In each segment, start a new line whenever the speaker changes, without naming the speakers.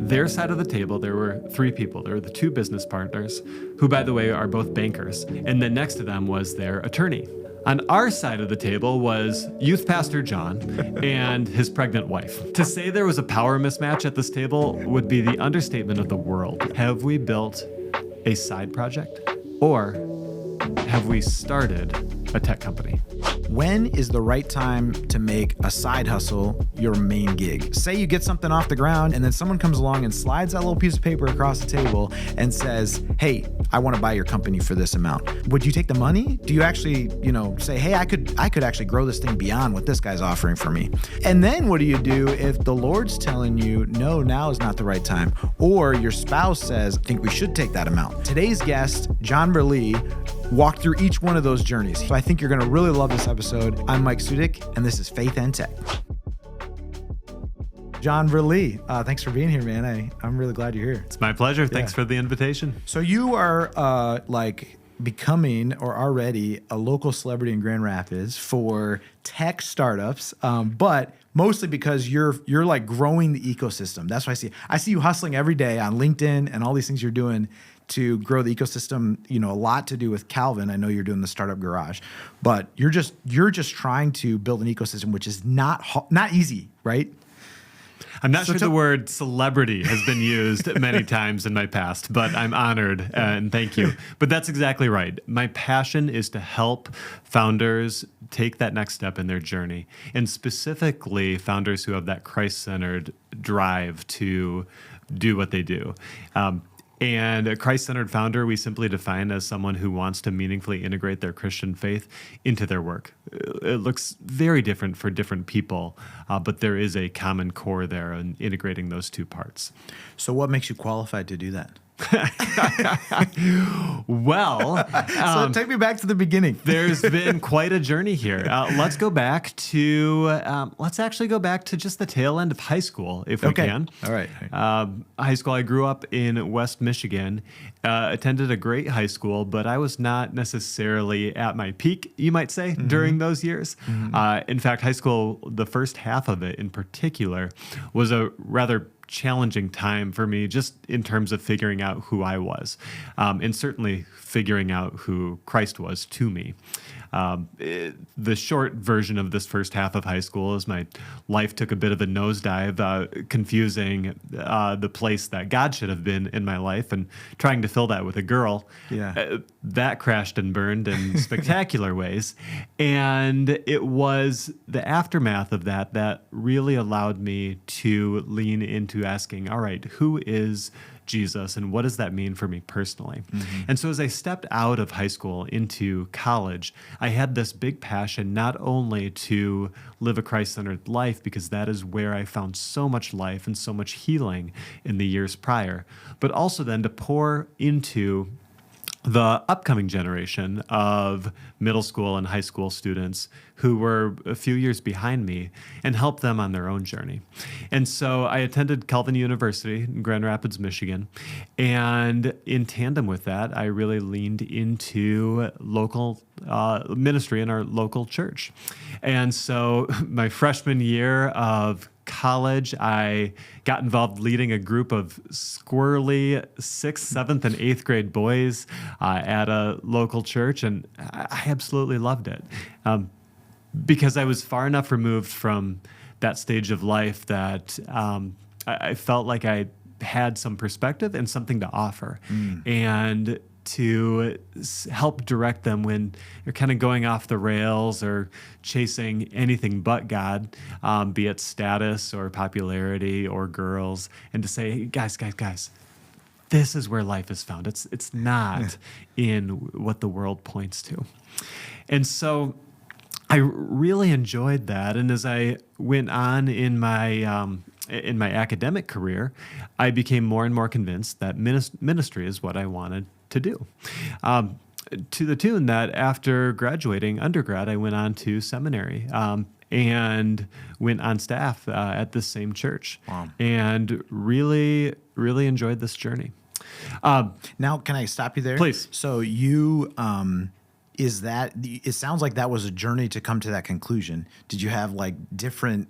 their side of the table, there were three people. There were the two business partners, who, by the way, are both bankers. And then next to them was their attorney. On our side of the table was youth pastor Jon and his pregnant wife. To say there was a power mismatch at this table would be the understatement of the world. Have we built a side project, or have we started a tech company?
When is the right time to make a side hustle your main gig? Say you get something off the ground and then someone comes along and slides that little piece of paper across the table and says, hey, I want to buy your company for this amount. Would you take the money? Do you actually, say, hey, I could actually grow this thing beyond what this guy's offering for me? And then what do you do if the Lord's telling you, no, now is not the right time? Or your spouse says, I think we should take that amount. Today's guest, Jon VerLee, walked through each one of those journeys. So I think you're going to really love this episode. I'm Mike Sudik, and this is Faith and Tech. Jon VerLee, thanks for being here, man. I'm really glad you're here.
It's my pleasure. Thanks for the invitation.
So you are becoming or already a local celebrity in Grand Rapids for tech startups, but mostly because you're like growing the ecosystem. That's what I see. I see you hustling every day on LinkedIn and all these things you're doing to grow the ecosystem. A lot to do with Calvin. I know you're doing the startup garage, but you're just trying to build an ecosystem, which is not easy, right?
I'm not sure the word celebrity has been used many times in my past, but I'm honored and thank you. But that's exactly right. My passion is to help founders take that next step in their journey, and specifically founders who have that Christ-centered drive to do what they do. And a Christ-centered founder, we simply define as someone who wants to meaningfully integrate their Christian faith into their work. It looks very different for different people, but there is a common core there in integrating those two parts.
So what makes you qualified to do that?
Well,
so take me back to the beginning.
There's been quite a journey here. Let's actually go back to just the tail end of high school, if we can.
All right.
High school, I grew up in West Michigan, attended a great high school, but I was not necessarily at my peak, you might say, during those years. In fact, high school, the first half of it in particular, was a rather challenging time for me, just in terms of figuring out who I was, and certainly figuring out who Christ was to me. The short version of this first half of high school is my life took a bit of a nosedive, confusing the place that God should have been in my life and trying to fill that with a girl. That crashed and burned in spectacular ways. And it was the aftermath of that that really allowed me to lean into asking, all right, who is Jesus and what does that mean for me personally? And so as I stepped out of high school into college, I had this big passion not only to live a Christ-centered life, because that is where I found so much life and so much healing in the years prior, but also then to pour into the upcoming generation of middle school and high school students who were a few years behind me and help them on their own journey. And so I attended Calvin University in Grand Rapids, Michigan. And in tandem with that, I really leaned into local ministry in our local church. And so my freshman year of college, I got involved leading a group of squirrely 6th, 7th, and 8th grade boys at a local church, and I absolutely loved it because I was far enough removed from that stage of life that I felt like I had some perspective and something to offer. And to help direct them when they're kind of going off the rails or chasing anything but God, be it status or popularity or girls, and to say, hey, guys, this is where life is found. It's not in what the world points to. And so I really enjoyed that. And as I went on in my academic career, I became more and more convinced that ministry is what I wanted to do. To the tune that after graduating undergrad, I went on to seminary and went on staff at the same church.
Wow.
And really, really enjoyed this journey.
Now, can I stop you there?
Please.
So you, it sounds like that was a journey to come to that conclusion. Did you have like different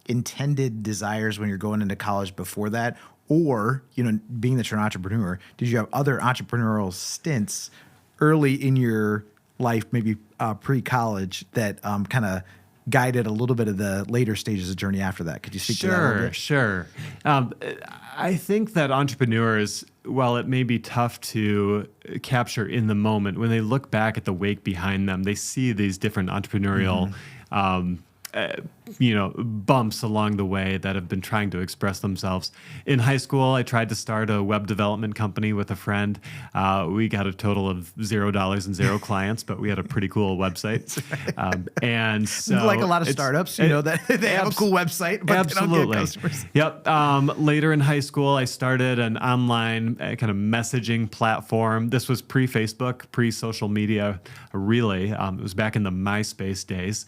intended desires when you're going into college before that? Or, being that you're an entrepreneur, did you have other entrepreneurial stints early in your life, maybe pre-college, that kind of guided a little bit of the later stages of journey after that? Could you speak to that a little bit?
Sure. I think that entrepreneurs, while it may be tough to capture in the moment, when they look back at the wake behind them, they see these different entrepreneurial bumps along the way that have been trying to express themselves. In high school, I tried to start a web development company with a friend. We got a total of $0 and 0 clients, but we had a pretty cool website. And so,
like a lot of startups, that they have a cool website, but
absolutely.
they don't get customers.
Yep. Later in high school, I started an online kind of messaging platform. This was pre-Facebook, pre-social media, really. It was back in the MySpace days.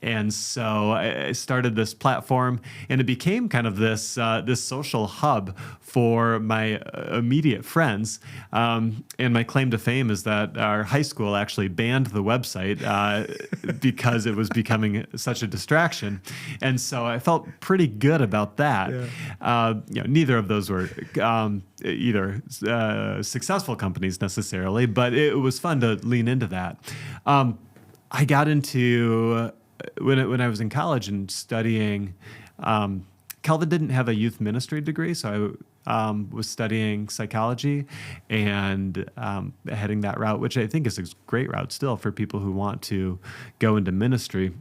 And so I started this platform, and it became kind of this social hub for my immediate friends. And my claim to fame is that our high school actually banned the website because it was becoming such a distraction. And so I felt pretty good about that. Yeah. Neither of those were either successful companies necessarily, but it was fun to lean into that. I got into when I was in college and studying. Calvin didn't have a youth ministry degree, so I was studying psychology and heading that route, which I think is a great route still for people who want to go into ministry.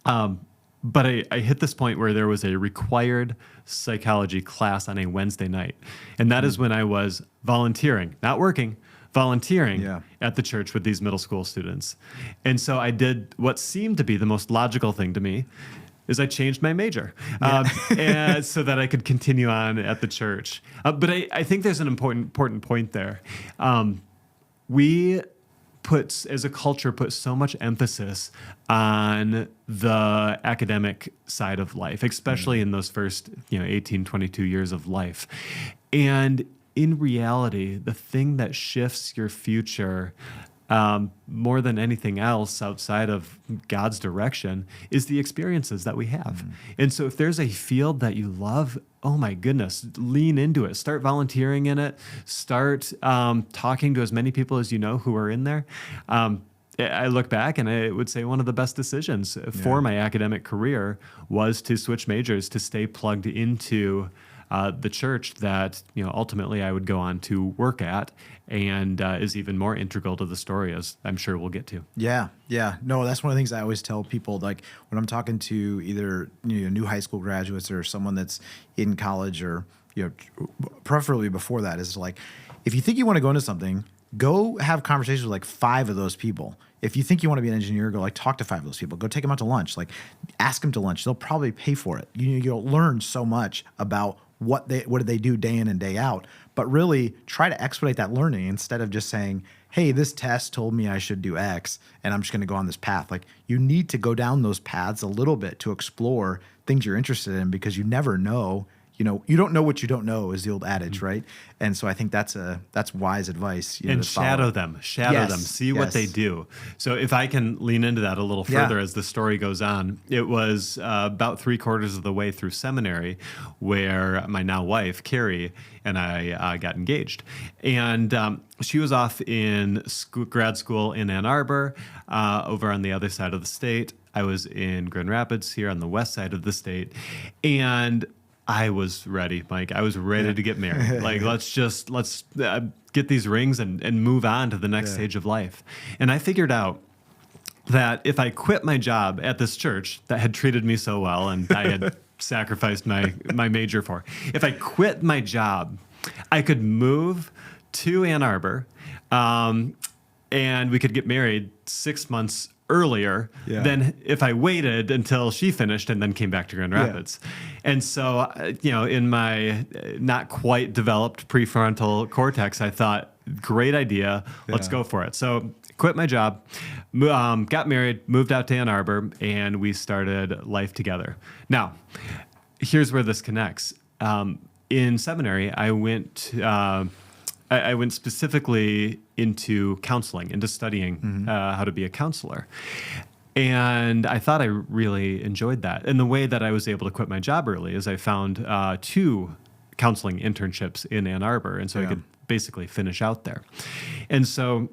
But I hit this point where there was a required psychology class on a Wednesday night, and that is when I was volunteering, not working, volunteering at the church with these middle school students. And so I did what seemed to be the most logical thing to me, is I changed my major and so that I could continue on at the church. But I think there's an important point there. We as a culture, put so much emphasis on the academic side of life, especially in those first 18, 22 years of life. And in reality, the thing that shifts your future more than anything else outside of God's direction is the experiences that we have. And so if there's a field that you love, oh my goodness, lean into it. Start volunteering in it. Start talking to as many people as you know who are in there. I look back and I would say one of the best decisions for my academic career was to switch majors, to stay plugged into the church that ultimately I would go on to work at, and is even more integral to the story, as I'm sure we'll get to. Yeah.
No, that's one of the things I always tell people, like when I'm talking to either new high school graduates or someone that's in college, or preferably before that, is like, if you think you want to go into something, go have conversations with like 5 of those people. If you think you want to be an engineer, go talk to 5 of those people. Go take them out to lunch. Ask them to lunch. They'll probably pay for it. You'll learn so much about what do they do day in and day out, but really try to expedite that learning instead of just saying, hey, this test told me I should do X and I'm just going to go on this path. You need to go down those paths a little bit to explore things you're interested in, because you never know. You don't know what you don't know, is the old adage, right? And so I think that's wise advice.
And shadow them, see what they do. So if I can lean into that a little further as the story goes on, it was about 3/4 of the way through seminary where my now wife, Carrie, and I got engaged. And she was off in grad school in Ann Arbor, over on the other side of the state. I was in Grand Rapids here on the west side of the state. And I was ready, Mike. I was ready to get married. Let's get these rings and move on to the next stage of life. And I figured out that if I quit my job at this church that had treated me so well and I had sacrificed my major for, if I quit my job, I could move to Ann Arbor, and we could get married 6 months earlier than if I waited until she finished and then came back to Grand Rapids. And so, in my not quite developed prefrontal cortex, I thought, great idea, let's go for it. So quit my job, got married, moved out to Ann Arbor, and we started life together. Now, here's where this connects. In seminary, I went specifically into counseling, into studying how to be a counselor. And I thought I really enjoyed that. And the way that I was able to quit my job early is I found 2 counseling internships in Ann Arbor, and so I
Yeah.
could basically finish out there. And so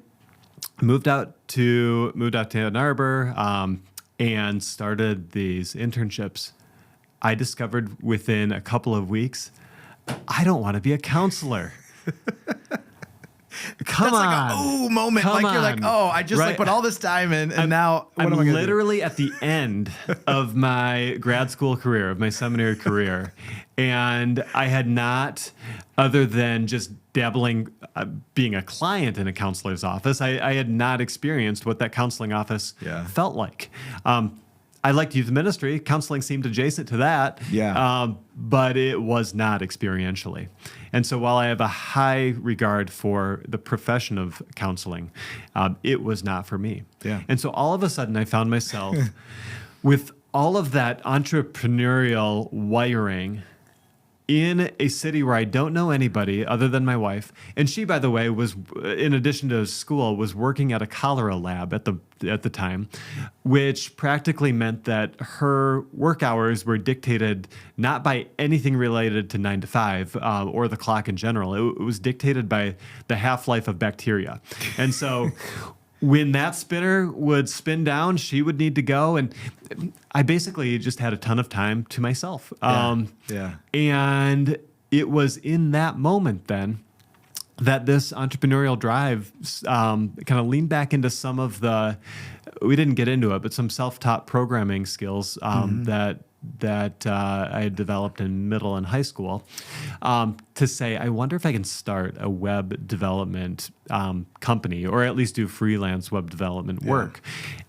moved out to Ann Arbor and started these internships. I discovered within a couple of weeks, I don't want to be a counselor. Come
That's
on.
like a ooh moment.
Come
Like you're like,
on.
oh, I just like
Right.
put all this time in, and now what
I'm
am I gonna
literally at the end of my grad school career, of my seminary career, and I had not, other than just dabbling, being a client in a counselor's office, I had not experienced what that counseling office
Yeah.
felt like. I liked youth ministry. Counseling seemed adjacent to that,
Yeah.
but it was not experientially. And so while I have a high regard for the profession of counseling, it was not for me.
Yeah.
And so all of a sudden I found myself with all of that entrepreneurial wiring in a city where I don't know anybody other than my wife. And she, by the way, was, in addition to school, was working at a cholera lab at the time, which practically meant that her work hours were dictated not by anything related to 9 to 5 or the clock in general. It was dictated by the half-life of bacteria. And so when that spinner would spin down, she would need to go. And I basically just had a ton of time to myself.
Yeah.
And it was in that moment then that this entrepreneurial drive kind of leaned back into some of the, we didn't get into it, but some self-taught programming skills that I had developed in middle and high school, to say, I wonder if I can start a web development company, or at least do freelance web development work,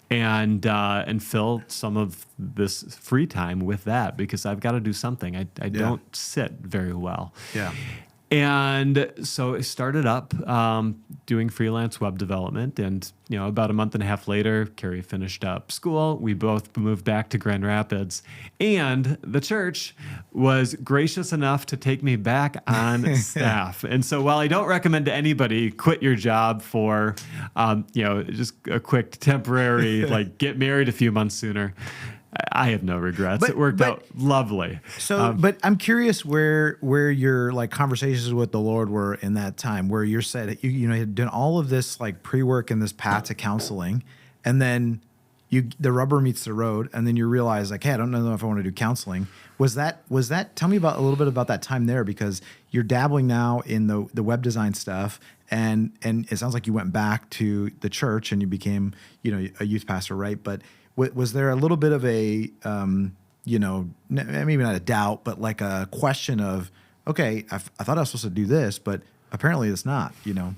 and fill some of this free time with that, because I've got to do something. I don't sit very well.
Yeah.
And so I started up doing freelance web development, and about a month and a half later, Carrie finished up school. We both moved back to Grand Rapids, and the church was gracious enough to take me back on staff. And so while I don't recommend to anybody quit your job for just a quick temporary, like get married a few months sooner, I have no regrets. It worked out lovely.
So, but I'm curious where your like conversations with the Lord were in that time, where you said you had done all of this like pre-work and this path to counseling, and then the rubber meets the road, and then you realize like, hey, I don't know if I want to do counseling. Was that? Tell me about a little bit about that time there, because you're dabbling now in the web design stuff, and it sounds like you went back to the church and you became a youth pastor, right? But was there a little bit of a, maybe not a doubt, but like a question of, okay, I thought I was supposed to do this, but apparently it's not,
It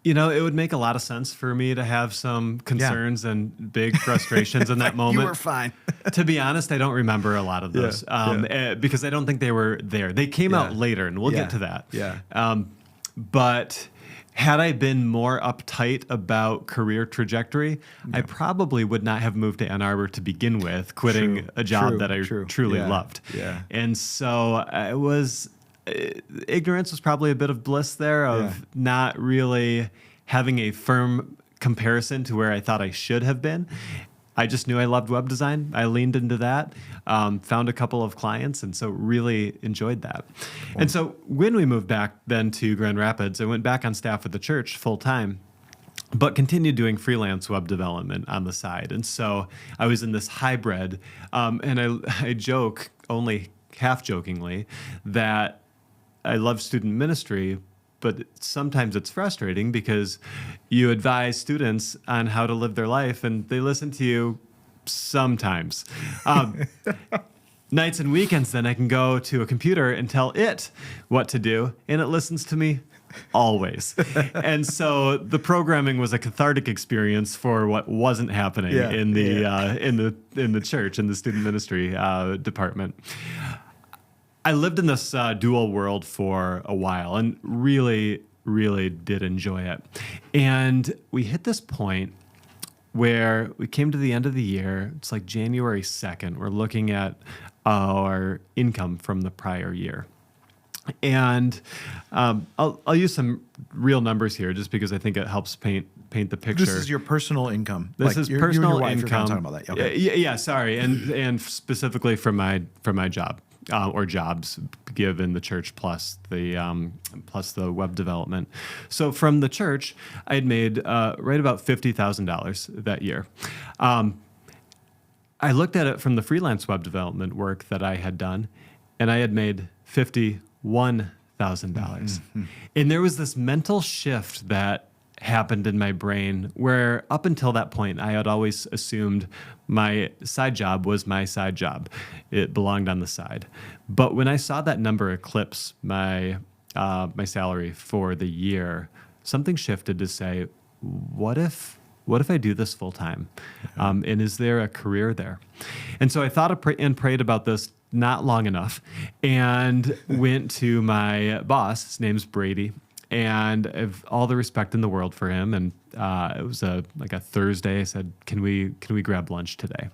would make a lot of sense for me to have some concerns and big frustrations in that moment.
You were fine.
To be honest, I don't remember a lot of those because I don't think they were there. They came out later, and we'll get to that.
Yeah.
But had I been more uptight about career trajectory, I probably would not have moved to Ann Arbor to begin with, quitting a job that I truly loved.
Yeah.
And so I was, ignorance was probably a bit of bliss there of not really having a firm comparison to where I thought I should have been. I just knew I loved web design. I leaned into that, found a couple of clients, and so really enjoyed that. Wow. And so when we moved back then to Grand Rapids, I went back on staff with the church full time, but continued doing freelance web development on the side. And so I was in this hybrid, and I joke, only half jokingly, that I love student ministry, but sometimes it's frustrating because you advise students on how to live their life, and they listen to you sometimes. Nights and weekends, then I can go to a computer and tell it what to do, and it listens to me always. And so the programming was a cathartic experience for what wasn't happening in the church, in the student ministry department. I lived in this dual world for a while and really, really did enjoy it. And we hit this point where we came to the end of the year. It's like January 2nd. We're looking at our income from the prior year. And I'll use some real numbers here just because I think it helps paint the picture.
This is your personal income.
This is personal
you and your wife,
income.
you're kind of talking about that. Okay.
Yeah, sorry, and specifically from my job. or jobs given the church plus the web development. So from the church, I had made right about $50,000 that year. I looked at it from the freelance web development work that I had done, and I had made $51,000. And there was this mental shift that happened in my brain where up until that point, I had always assumed my side job was my side job. It belonged on the side. But when I saw that number eclipse my salary for the year, something shifted to say, what if I do this full time? And is there a career there? And so I thought and prayed about this not long enough, and went to my boss. His name's Brady. And I have all the respect in the world for him. And it was like a Thursday. I said, "Can we grab lunch today?"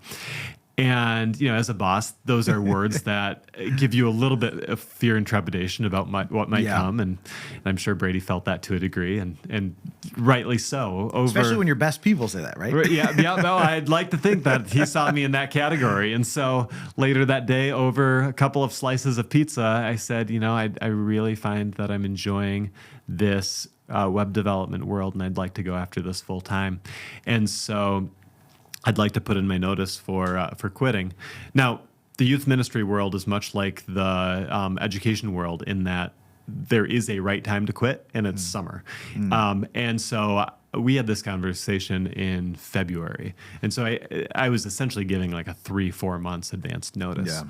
And as a boss, those are words that give you a little bit of fear and trepidation about what might come. And I'm sure Brady felt that to a degree, and rightly so.
Especially when your best people say that, right?
Yeah. No, I'd like to think that he saw me in that category. And so later that day, over a couple of slices of pizza, I said, I really find that I'm enjoying this web development world, and I'd like to go after this full time. And so I'd like to put in my notice for quitting. Now, the youth ministry world is much like the education world in that there is a right time to quit, and it's summer. And so we had this conversation in February. And so I was essentially giving like a 3-4 months advanced notice.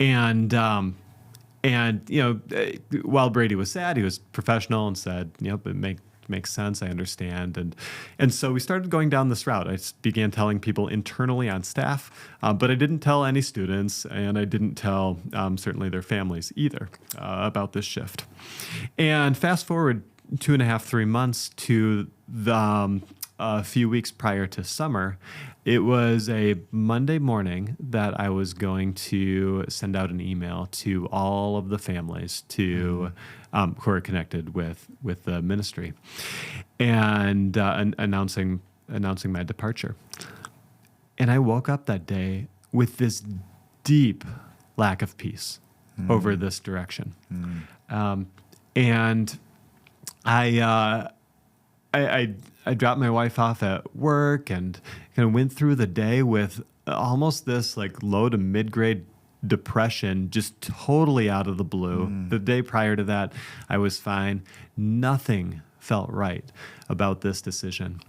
Yeah. And while Brady was sad, he was professional and said, it makes sense. I understand. And so we started going down this route. I began telling people internally on staff, but I didn't tell any students, and I didn't tell certainly their families either about this shift. And fast forward 2.5-3 months to a few weeks prior to summer. It was a Monday morning that I was going to send out an email to all of the families who are connected with the ministry, and announcing my departure. And I woke up that day with this deep lack of peace over this direction, and I dropped my wife off at work and kind of went through the day with almost this like low to mid-grade depression, just totally out of the blue. The day prior to that, I was fine. Nothing felt right about this decision.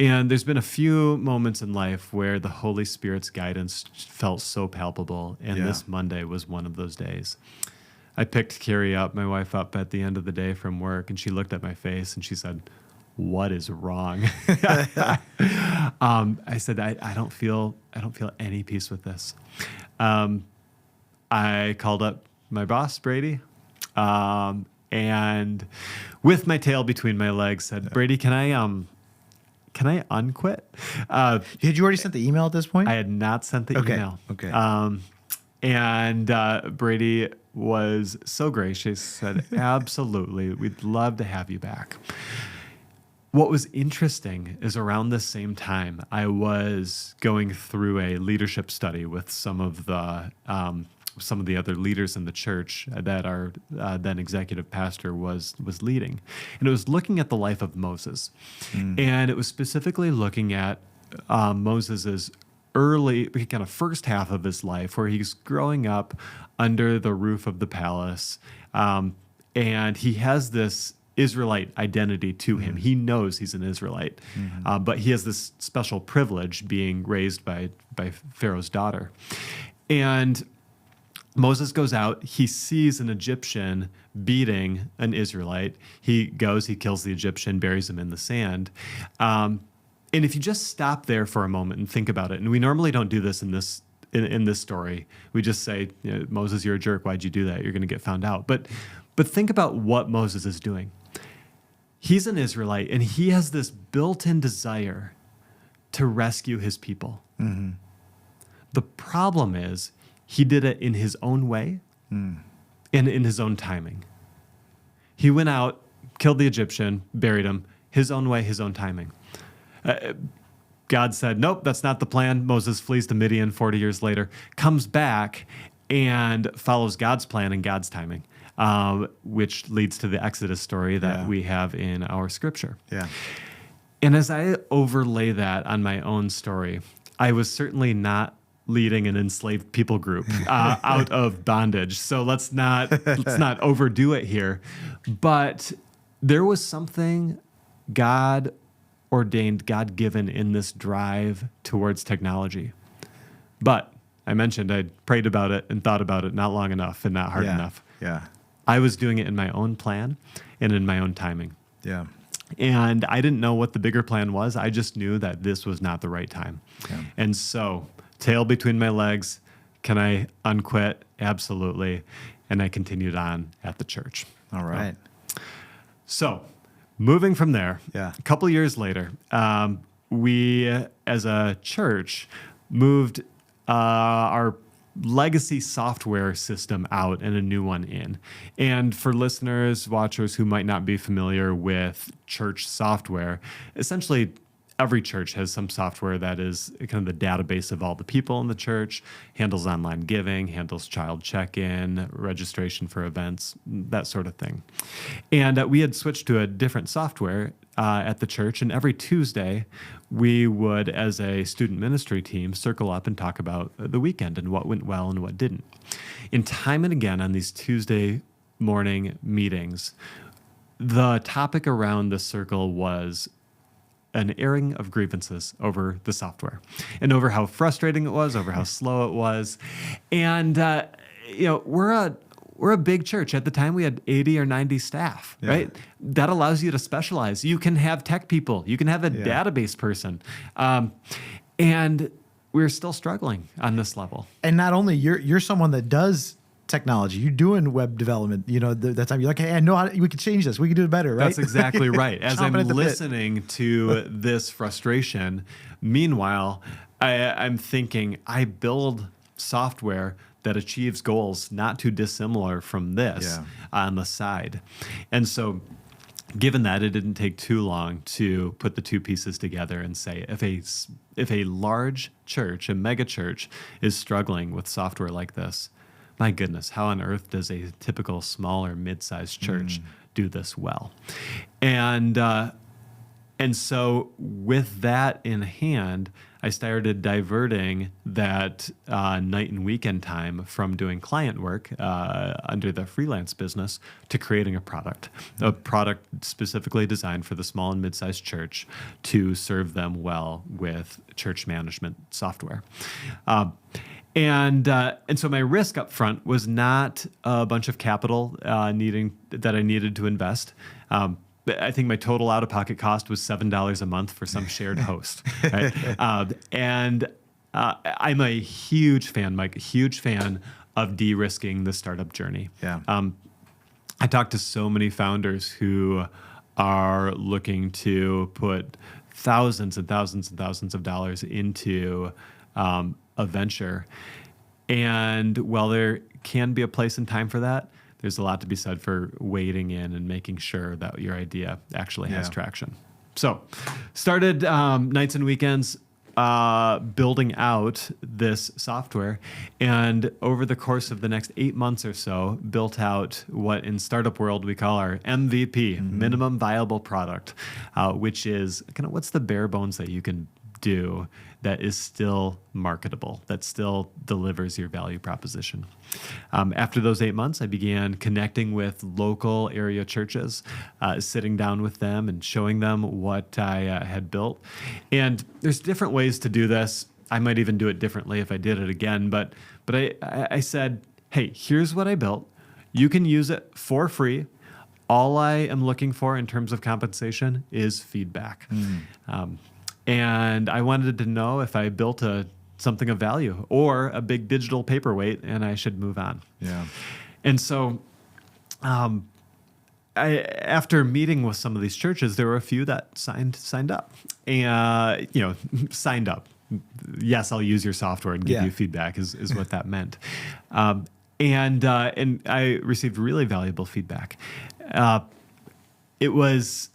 And there's been a few moments in life where the Holy Spirit's guidance felt so palpable, and this Monday was one of those days. I picked Carrie up, my wife, up at the end of the day from work, and she looked at my face and she said, "What is wrong?" I said, I don't feel any peace with this. I called up my boss, Brady, and with my tail between my legs said, "Brady, can I unquit?"
Had you already sent the email at this point?
I had not sent the email.
Okay.
And Brady was so gracious, said, "Absolutely, we'd love to have you back." What was interesting is around the same time, I was going through a leadership study with some of the other leaders in the church that our then executive pastor was leading. And it was looking at the life of Moses. And it was specifically looking at Moses's early, kind of first half of his life, where he's growing up under the roof of the palace. And he has this Israelite identity to him. He knows he's an Israelite, but he has this special privilege being raised by Pharaoh's daughter. And Moses goes out, he sees an Egyptian beating an Israelite. He goes, he kills the Egyptian, buries him in the sand. And if you just stop there for a moment and think about it, and we normally don't do this in this story, we just say, "Moses, you're a jerk. Why'd you do that? You're going to get found out." But think about what Moses is doing. He's an Israelite, and he has this built-in desire to rescue his people. The problem is he did it in his own way and in his own timing. He went out, killed the Egyptian, buried him, his own way, his own timing. God said, "Nope, that's not the plan." Moses flees to Midian 40 years later, comes back, and follows God's plan and God's timing, which leads to the Exodus story that we have in our scripture.
Yeah.
And as I overlay that on my own story, I was certainly not leading an enslaved people group out of bondage. So let's not overdo it here. But there was something God ordained, God given in this drive towards technology. But I mentioned I prayed about it and thought about it not long enough and not hard enough.
Yeah.
I was doing it in my own plan and in my own timing.
Yeah.
And I didn't know what the bigger plan was. I just knew that this was not the right time.
Yeah.
And so, tail between my legs, can I unquit? Absolutely. And I continued on at the church.
All right.
So, moving from there,
Yeah.
a couple years later, we as a church moved our legacy software system out and a new one in. And for listeners, watchers who might not be familiar with church software, essentially every church has some software that is kind of the database of all the people in the church, handles online giving, handles child check-in, registration for events, that sort of thing. And we had switched to a different software at the church, and every Tuesday we would, as a student ministry team, circle up and talk about the weekend and what went well and what didn't. And time and again on these Tuesday morning meetings, the topic around the circle was an airing of grievances over the software and over how frustrating it was, over how slow it was. And, we're a big church. At the time, we had 80 or 90 staff, right? That allows you to specialize. You can have tech people. You can have a database person. And we're still struggling on this level.
And not only you're someone that does technology, you're doing web development, that time you're like, hey, I know we could change this. We can do it better, right?
That's exactly right. As I'm listening to this frustration, meanwhile, I'm thinking I build software that achieves goals not too dissimilar from this on the side. And so given that, it didn't take too long to put the two pieces together and say, if a large church, a mega church, is struggling with software like this, my goodness, how on earth does a typical small or mid-sized church do this well? And so with that in hand, I started diverting that night and weekend time from doing client work under the freelance business to creating a product specifically designed for the small and mid-sized church to serve them well with church management software. And so my risk up front was not a bunch of capital that I needed to invest. I think my total out-of-pocket cost was $7 a month for some shared host. Right? And I'm a huge fan, Mike, of de-risking the startup journey.
Yeah.
I talk to so many founders who are looking to put thousands and thousands and thousands of dollars into a venture. And while there can be a place and time for that, there's a lot to be said for wading in and making sure that your idea actually has traction. So started nights and weekends building out this software. And over the course of the next 8 months or so, built out what in startup world we call our MVP, minimum viable product, which is kind of what's the bare bones that you can do that is still marketable, that still delivers your value proposition. After those 8 months, I began connecting with local area churches, sitting down with them and showing them what I had built. And there's different ways to do this. I might even do it differently if I did it again. But I said, hey, here's what I built. You can use it for free. All I am looking for in terms of compensation is feedback. And I wanted to know if I built something of value or a big digital paperweight and I should move on.
Yeah.
And so after meeting with some of these churches, there were a few that signed up. And, signed up. Yes, I'll use your software and give you feedback is what that meant. And I received really valuable feedback. That was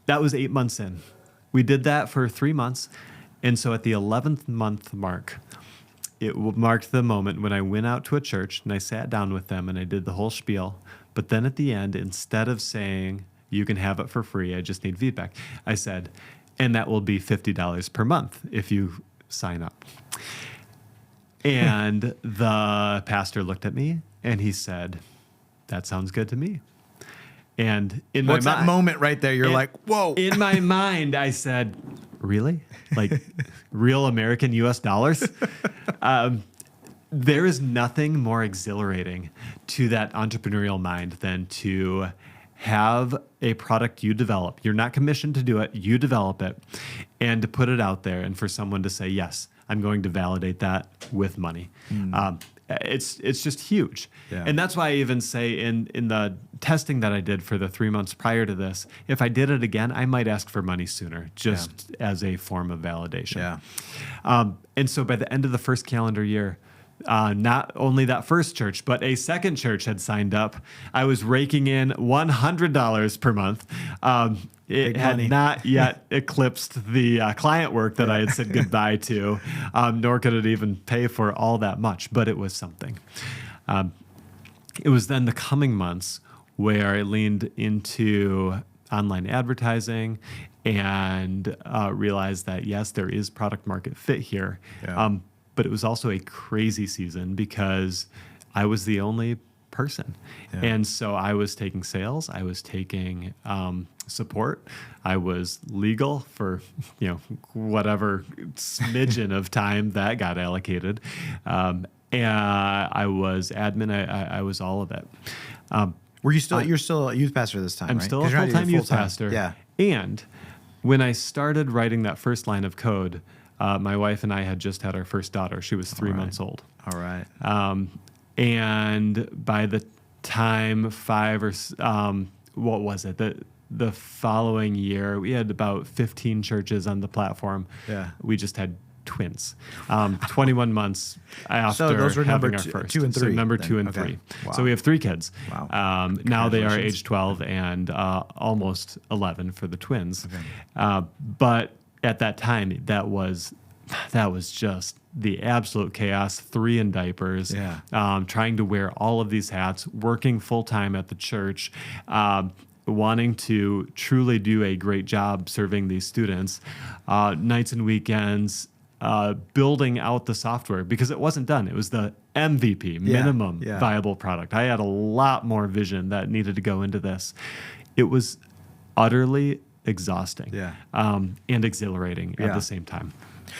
8 months in. We did that for 3 months. And so at the 11th month mark, it marked the moment when I went out to a church and I sat down with them and I did the whole spiel. But then at the end, instead of saying, you can have it for free, I just need feedback, I said, and that will be $50 per month if you sign up. And the pastor looked at me and he said, that sounds good to me. And in
What's
my
that
mind,
moment right there? You're like, whoa.
in my mind, I said, really? Like real American US dollars? There is nothing more exhilarating to that entrepreneurial mind than to have a product you develop. You're not commissioned to do it. You develop it and to put it out there and for someone to say, yes, I'm going to validate that with money. It's just huge.
Yeah.
And that's why I even say in the testing that I did for the 3 months prior to this, if I did it again, I might ask for money sooner just as a form of validation.
Yeah.
And so by the end of the first calendar year, not only that first church, but a second church had signed up. I was raking in $100 per month. It had not yet eclipsed the client work that I had said goodbye to, nor could it even pay for all that much, but it was something. It was then the coming months where I leaned into online advertising and realized that, yes, there is product market fit here.
Yeah.
But it was also a crazy season because I was the only person.
Yeah.
And so I was taking sales, I was taking support, I was legal for whatever smidgen of time that got allocated. And I was admin, I was all of it.
Were you still, you're still a youth pastor this time,
I'm
right?
still a full-time youth pastor.
Yeah.
And when I started writing that first line of code, my wife and I had just had our first daughter. She was 3 months old.
All right.
And by the time what was it? The following year, we had about 15 churches on the platform.
Yeah.
We just had twins. 21 months after
So those were
having
number
our first.
2 and 3.
So number
then.
2 and
Okay.
3.
Wow.
So we have 3 kids.
Wow.
Now they are
Congratulations.
age 12 and almost 11 for the twins.
Okay.
But at that time, that was just the absolute chaos. 3 in diapers,
Yeah.
trying to wear all of these hats, working full time at the church, wanting to truly do a great job serving these students, nights and weekends, building out the software because it wasn't done. It was the MVP, minimum viable product. I had a lot more vision that needed to go into this. It was utterly exhausting, and exhilarating at the same time.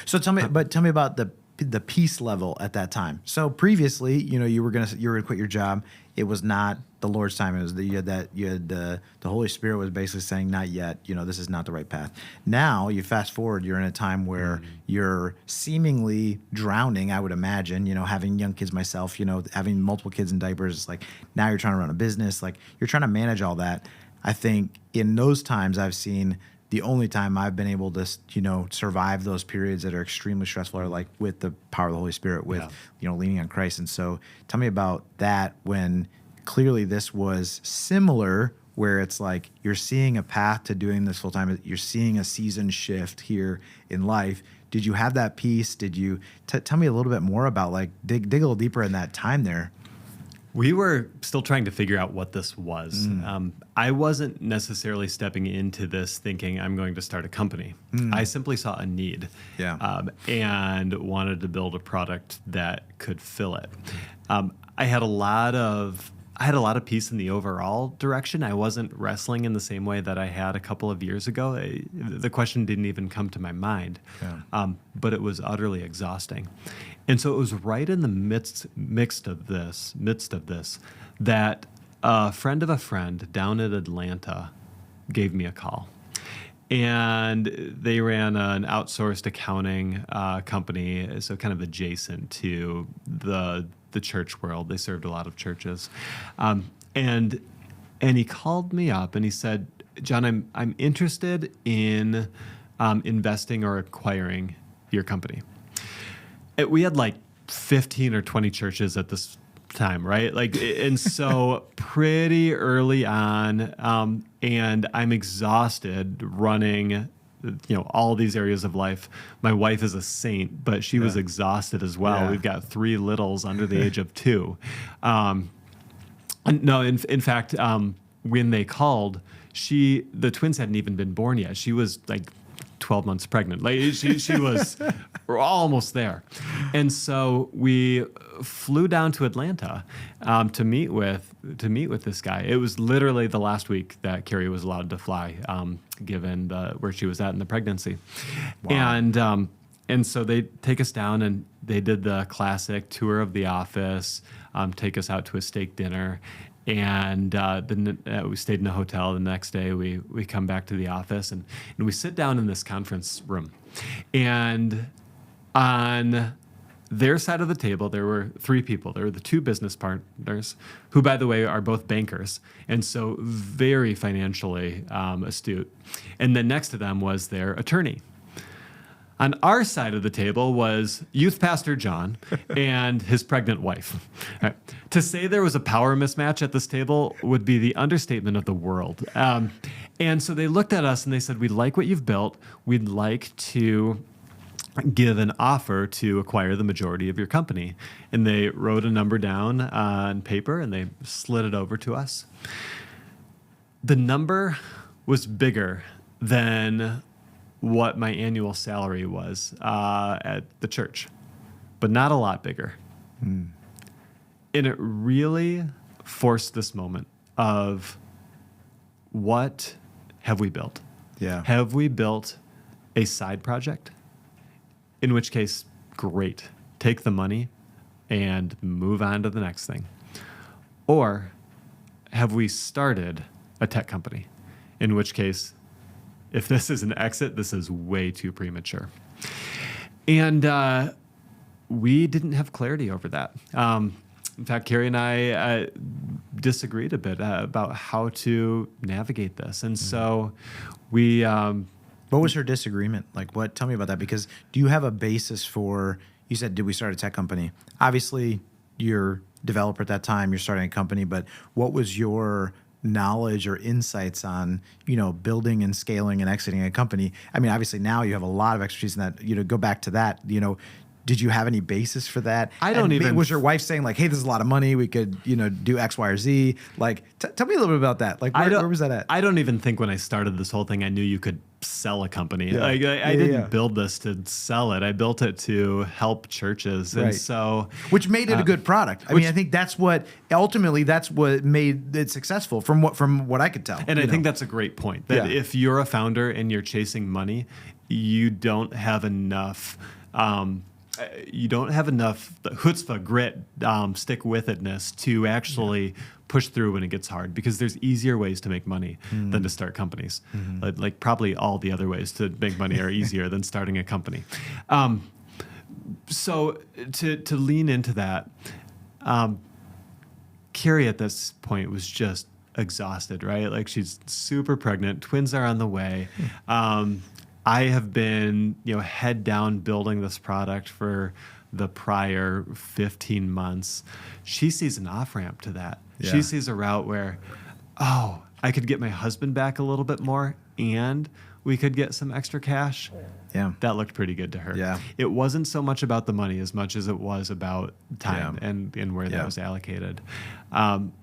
So tell me about the peace level at that time. So previously, you were gonna quit your job. It was not the Lord's time. It was the Holy Spirit was basically saying, not yet. This is not the right path. Now you fast forward. You're in a time where you're seemingly drowning. I would imagine. Having young kids myself. Having multiple kids in diapers. It's like now you're trying to run a business. Like you're trying to manage all that. I think in those times I've seen. The only time I've been able to, survive those periods that are extremely stressful are like with the power of the Holy Spirit, with, leaning on Christ. And so tell me about that when clearly this was similar, where it's like you're seeing a path to doing this full time. You're seeing a season shift here in life. Did you have that peace? Did you tell me a little bit more about like dig a little deeper in that time there?
We were still trying to figure out what this was. I wasn't necessarily stepping into this thinking I'm going to start a company. I simply saw a need and wanted to build a product that could fill it. I had a lot of peace in the overall direction. I wasn't wrestling in the same way that I had a couple of years ago. The question didn't even come to my mind, but it was utterly exhausting. And so it was right in the midst of this that a friend of a friend down in Atlanta gave me a call. And they ran an outsourced accounting company, so kind of adjacent to the church world. They served a lot of churches. And he called me up and he said, Jon, I'm interested in investing or acquiring your company. We had like 15 or 20 churches at this time, right? And so pretty early on, and I'm exhausted running all these areas of life. My wife is a saint, but she was exhausted as well.
Yeah.
We've got 3 littles under the age of 2. No, in fact, when they called, the twins hadn't even been born yet. She was like 12 months pregnant. Like she was almost there. And so we flew down to Atlanta to meet with this guy. It was literally the last week that Carrie was allowed to fly, given where she was at in the pregnancy. Wow. And so they take us down, and they did the classic tour of the office, take us out to a steak dinner. And then we stayed in a hotel. The next day, we come back to the office, and we sit down in this conference room. And on their side of the table, there were 3 people. There were the 2 business partners, who, by the way, are both bankers, and so very financially astute. And then next to them was their attorney. On our side of the table was youth pastor Jon and his pregnant wife. Right. To say there was a power mismatch at this table would be the understatement of the world. And so they looked at us and they said, "We like what you've built. We'd like to give an offer to acquire the majority of your company." And they wrote a number down on paper and they slid it over to us. The number was bigger than what my annual salary was at the church, but not a lot bigger. And it really forced this moment of, what have we built?
Yeah.
Have we built a side project? In which case, great. Take the money and move on to the next thing. Or have we started a tech company? In which case, if this is an exit, this is way too premature. And we didn't have clarity over that. In fact, Carrie and I disagreed a bit about how to navigate this. And so we...
What was her disagreement? Like, what? Tell me about that. Because do you have a basis for, you said, did we start a tech company? Obviously, you're a developer at that time, you're starting a company, but what was your knowledge or insights on, building and scaling and exiting a company? I mean, obviously now you have a lot of expertise in that. Go back to that. Did you have any basis for that? Was your wife saying like, "Hey, this is a lot of money. We could, do X, Y, or Z"? Like, tell me a little bit about that. Like, where was that at?
I don't even think when I started this whole thing, I knew you could sell a company.
Yeah.
Like, I didn't build this to sell it. I built it to help churches. And so,
which made it a good product. I think that's what made it successful from what I could tell.
And I think that's a great point, that if you're a founder and you're chasing money, you don't have enough chutzpah, grit, stick-with-itness to actually push through when it gets hard, because there's easier ways to make money than to start companies. Like probably all the other ways to make money are easier than starting a company. So to lean into that, Carrie at this point was just exhausted, right? Like, she's super pregnant. Twins are on the way. I have been, head down building this product for the prior 15 months. She sees an off-ramp to that.
Yeah.
She sees a route where, I could get my husband back a little bit more, and we could get some extra cash.
Yeah.
That looked pretty good to her.
Yeah.
It wasn't so much about the money as much as it was about time and where that was allocated.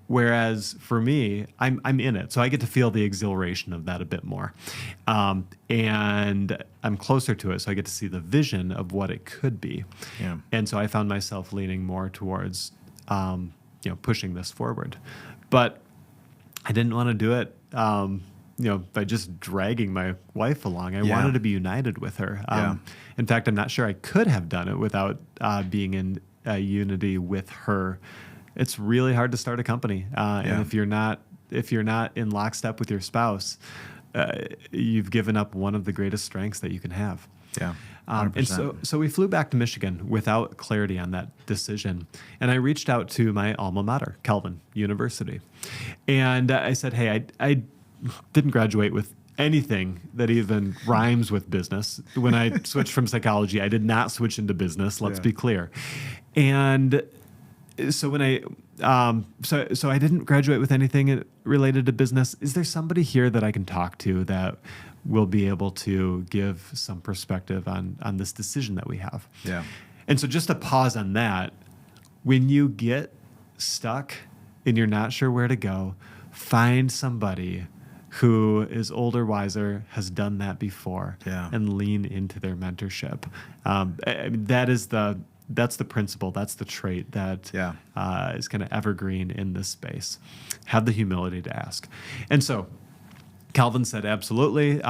Whereas for me, I'm in it, so I get to feel the exhilaration of that a bit more. And I'm closer to it, so I get to see the vision of what it could be.
Yeah.
And so I found myself leaning more towards, pushing this forward. But I didn't want to do it by just dragging my wife along. I wanted to be united with her. In fact, I'm not sure I could have done it without being in unity with her. It's really hard to start a company, and if you're not in lockstep with your spouse, you've given up one of the greatest strengths that you can have.
Yeah.
And so we flew back to Michigan without clarity on that decision. And I reached out to my alma mater, Calvin University. And I said, "Hey, I didn't graduate with anything that even rhymes with business. When I switched from psychology, I did not switch into business, let's be clear." And so when I So I didn't graduate with anything related to business. Is there somebody here that I can talk to that will be able to give some perspective on this decision that we have?
Yeah.
And so just to pause on that, when you get stuck and you're not sure where to go, find somebody who is older, wiser, has done that before, and lean into their mentorship. I mean, that's the principle. That's the trait that is kind of evergreen in this space. Have the humility to ask. And so Calvin said, absolutely.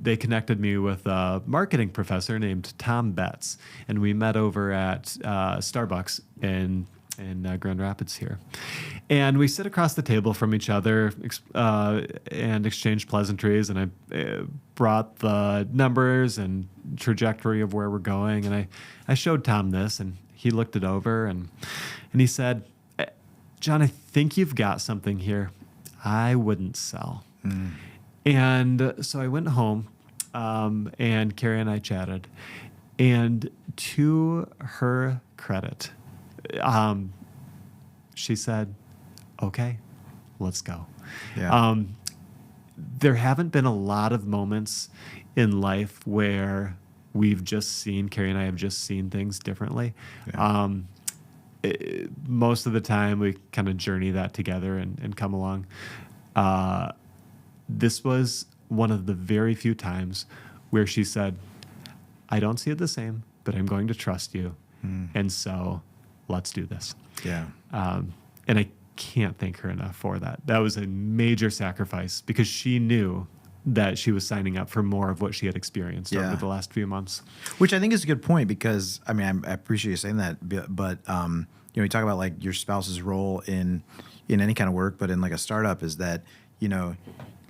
They connected me with a marketing professor named Tom Betts, and we met over at Starbucks in Grand Rapids here. And we sit across the table from each other and exchange pleasantries, and I brought the numbers and trajectory of where we're going, and I showed Tom this, and he looked it over, and he said, John, I think you've got something here I wouldn't sell. And so I went home, and Carrie and I chatted, and to her credit, she said, okay, let's go. There haven't been a lot of moments in life where Carrie and I have just seen things differently. Most of the time we kind of journey that together and come along. This was one of the very few times where she said, I don't see it the same, but I'm going to trust you. And so let's do this. And I can't thank her enough for that. That was a major sacrifice because she knew that she was signing up for more of what she had experienced over the last few months.
Which I think is a good point because, I mean, I appreciate you saying that, but you talk about like your spouse's role in any kind of work, but in like a startup is that,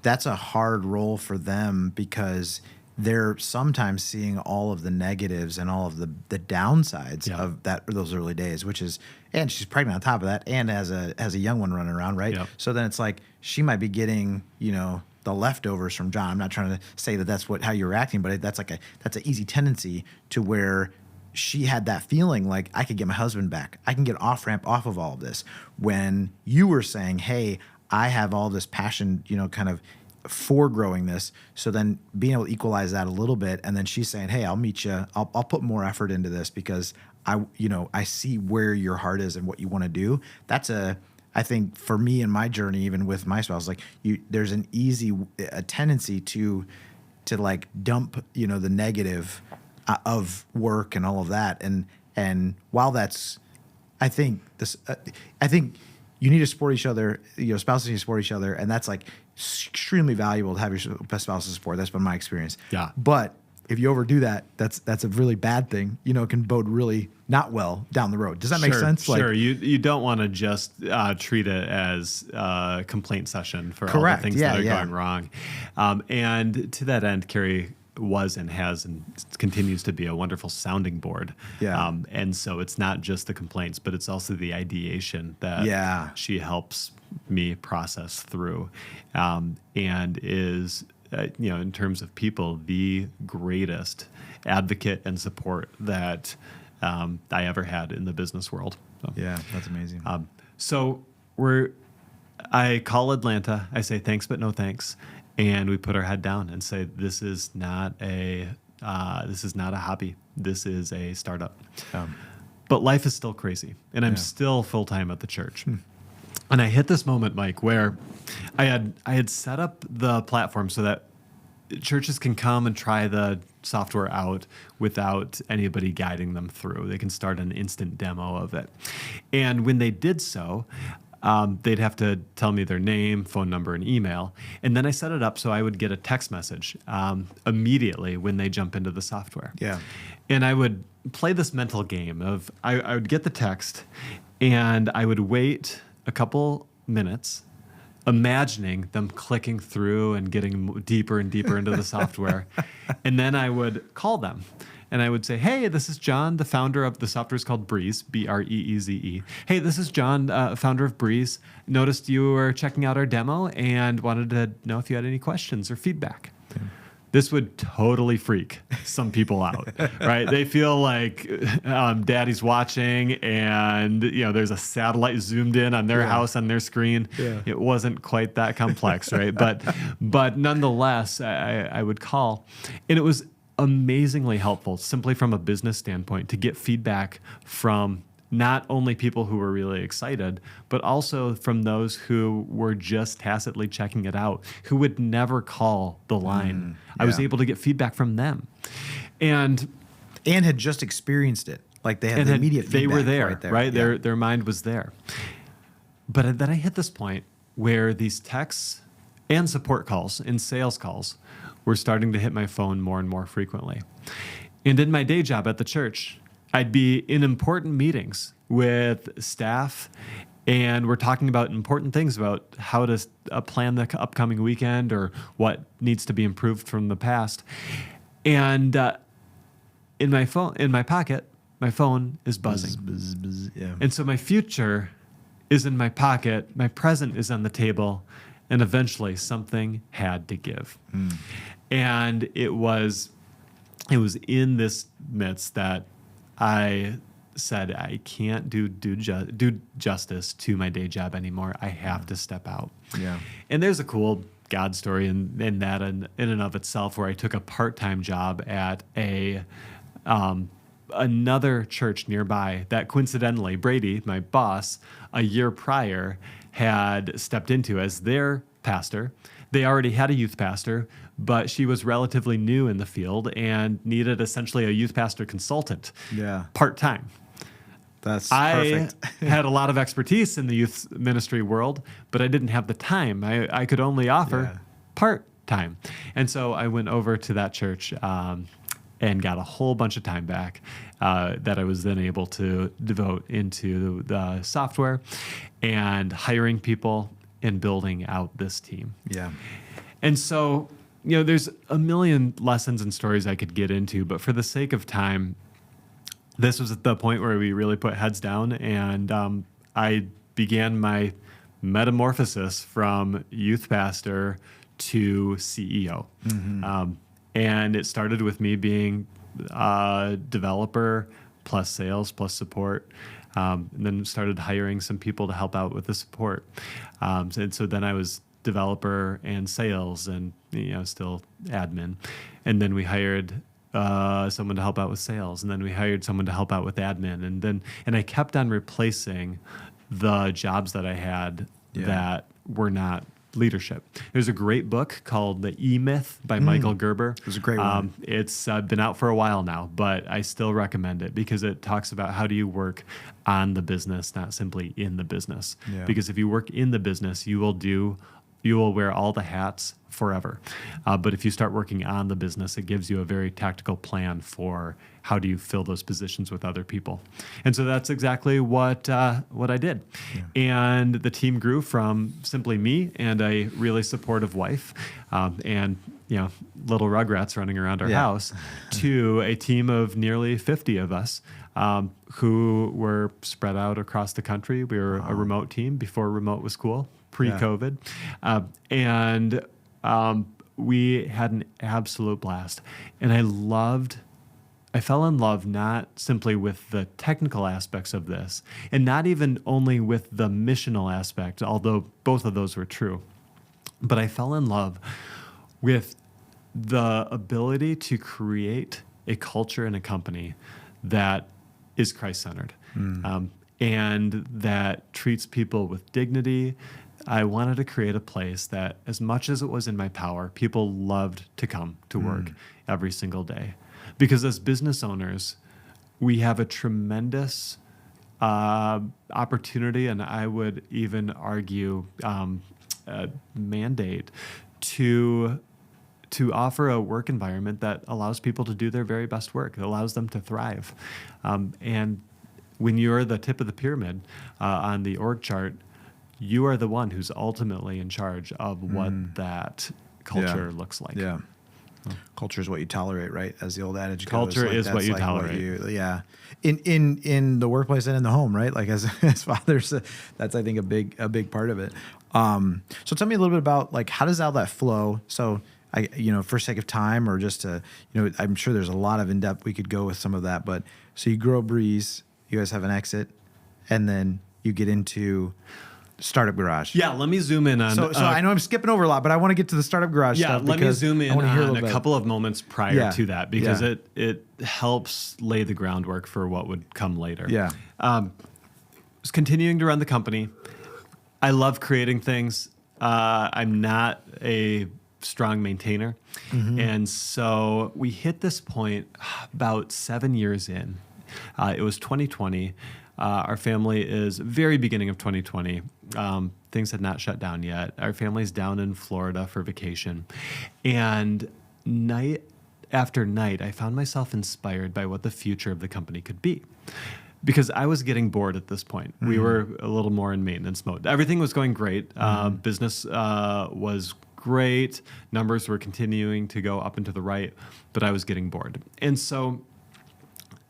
that's a hard role for them because they're sometimes seeing all of the negatives and all of the downsides of those early days, which is, and she's pregnant on top of that, and has a young one running around, right? So then it's like she might be getting, the leftovers from John. I'm not trying to say that that's how you're acting, but that's an easy tendency to where she had that feeling like I could get my husband back. I can get off ramp off of all of this. When you were saying, hey, I have all this passion, kind of for growing this. So then being able to equalize that a little bit. And then she's saying, hey, I'll meet you. I'll put more effort into this because I see where your heart is and what you want to do. I think for me in my journey, even with my spouse, like there's an easy tendency to like dump, the negative of work and all of that. And while that's, I think you need to support each other, spouses need to support each other. And that's like extremely valuable to have your spouse's support. That's been my experience. But if you overdo that, that's a really bad thing. It can bode really not well down the road. Does that make sense?
Sure. You don't want to just treat it as a complaint session for all the things that are going wrong. And to that end, Carrie was and has and continues to be a wonderful sounding board. And so it's not just the complaints, but it's also the ideation that she helps me process through, and is, in terms of people, the greatest advocate and support that I ever had in the business world. So,
that's amazing.
So I call Atlanta. I say thanks, but no thanks. And we put our head down and say, this is not a hobby. This is a startup. But life is still crazy, and I'm still full-time at the church. And I hit this moment, Mike, where I had set up the platform so that churches can come and try the software out without anybody guiding them through. They can start an instant demo of it. And when they did so, they'd have to tell me their name, phone number, and email. And then I set it up so I would get a text message immediately when they jump into the software. And I would play this mental game of I would get the text, and I would wait a couple minutes, imagining them clicking through and getting deeper and deeper into the software. And then I would call them. And I would say, hey, this is John, the founder of the software is called Breeze, Breeze. Hey, this is John, founder of Breeze. Noticed you were checking out our demo and wanted to know if you had any questions or feedback. this would totally freak some people out, right? They feel like daddy's watching and, there's a satellite zoomed in on their house on their screen. Yeah. It wasn't quite that complex, right? But nonetheless, I would call. And it was amazingly helpful, simply from a business standpoint, to get feedback from not only people who were really excited, but also from those who were just tacitly checking it out, who would never call the line. I was able to get feedback from them. And
had just experienced it. Like they had the immediate feedback.
They were there,
right? There.
Right?
Yeah.
Their mind was there. But then I hit this point where these texts and support calls and sales calls were starting to hit my phone more and more frequently. And in my day job at the church, I'd be in important meetings with staff, and we're talking about important things about how to plan the upcoming weekend or what needs to be improved from the past. And in my pocket, my phone is buzzing.
Buzz, buzz, yeah.
And so my future is in my pocket, my present is on the table, and eventually something had to give. And it was in this midst that I said, I can't do justice to my day job anymore. I have to step out.
Yeah.
And there's a cool God story in that in and of itself, where I took a part-time job at another church nearby that coincidentally Brady, my boss, a year prior had stepped into as their pastor. They already had a youth pastor, but she was relatively new in the field and needed essentially a youth pastor consultant.
Yeah.
Part-time.
That's
I
perfect.
had a lot of expertise in the youth ministry world, but I didn't have the time. I could only offer part-time. And so I went over to that church and got a whole bunch of time back that I was then able to devote into the software and hiring people and building out this team.
Yeah.
And so, there's a million lessons and stories I could get into, but for the sake of time, this was at the point where we really put heads down, and I began my metamorphosis from youth pastor to CEO. And it started with me being a developer plus sales plus support. And then started hiring some people to help out with the support. And so then I was developer and sales and, still admin. And then we hired someone to help out with sales. And then we hired someone to help out with admin. And I kept on replacing the jobs that I had that were not leadership. There's a great book called The E-Myth by Michael Gerber.
It was a great one.
It's been out for a while now, but I still recommend it because it talks about how do you work on the business, not simply in the business. Yeah. Because if you work in the business, you will wear all the hats forever. But if you start working on the business, it gives you a very tactical plan for how do you fill those positions with other people. And so that's exactly what I did. Yeah. And the team grew from simply me and a really supportive wife and little rugrats running around our house to a team of nearly 50 of us who were spread out across the country. We were a remote team before remote was cool, pre-COVID. And we had an absolute blast. And I fell in love not simply with the technical aspects of this, and not even only with the missional aspect, although both of those were true, but I fell in love with the ability to create a culture in a company that is Christ-centered and that treats people with dignity. I wanted to create a place that, as much as it was in my power, people loved to come to work every single day. Because as business owners, we have a tremendous opportunity, and I would even argue mandate to offer a work environment that allows people to do their very best work. It allows them to thrive. And when you're the tip of the pyramid on the org chart, you are the one who's ultimately in charge of what that culture looks like.
Yeah. Culture is what you tolerate, right? As the old adage goes.
Culture is what you tolerate.
In the workplace and in the home, right? Like as fathers, that's I think a big part of it. So tell me a little bit about how does all that flow? So for sake of time or just to, I'm sure there's a lot of in-depth we could go with some of that. But so you grow Breeze, you guys have an exit, and then you get into Startup Garage.
Yeah, let me zoom in on.
So I know I'm skipping over a lot, but I want to get to the Startup Garage stuff.
Yeah, let me zoom in on a
bit.
couple of moments prior to that because it helps lay the groundwork for what would come later.
Yeah.
Was continuing to run the company. I love creating things. I'm not a strong maintainer. And so we hit this point about 7 years in. It was 2020. Our family is very beginning of 2020. Things had not shut down yet. Our family's down in Florida for vacation. And night after night, I found myself inspired by what the future of the company could be. Because I was getting bored at this point. We were a little more in maintenance mode. Everything was going great. Business was great. Numbers were continuing to go up and to the right, but I was getting bored. And so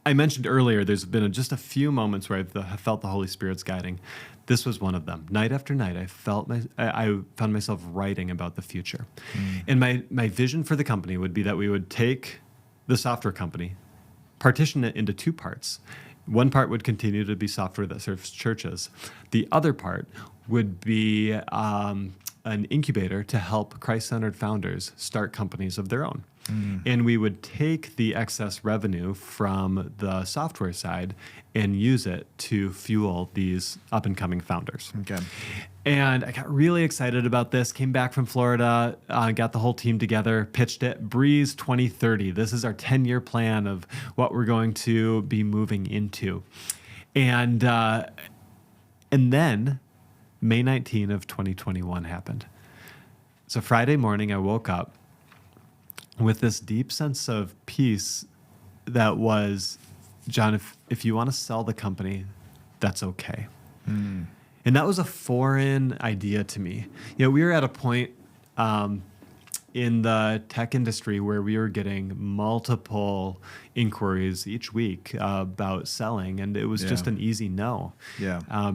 I mentioned earlier, there's been just a few moments where I felt the Holy Spirit's guiding. This was one of them. Night after night, I found myself writing about the future. And my vision for the company would be that we would take the software company, partition it into two parts. One part would continue to be software that serves churches. The other part would be an incubator to help Christ-centered founders start companies of their own. And we would take the excess revenue from the software side and use it to fuel these up-and-coming founders.
Okay.
And I got really excited about this, came back from Florida, got the whole team together, pitched it, Breeze 2030. This is our 10-year plan of what we're going to be moving into. And then May 19 of 2021 happened. So Friday morning, I woke up with this deep sense of peace that was, Jon, if you want to sell the company, that's okay. And that was a foreign idea to me. We were at a point in the tech industry where we were getting multiple inquiries each week about selling, and it was just an easy no.
Yeah.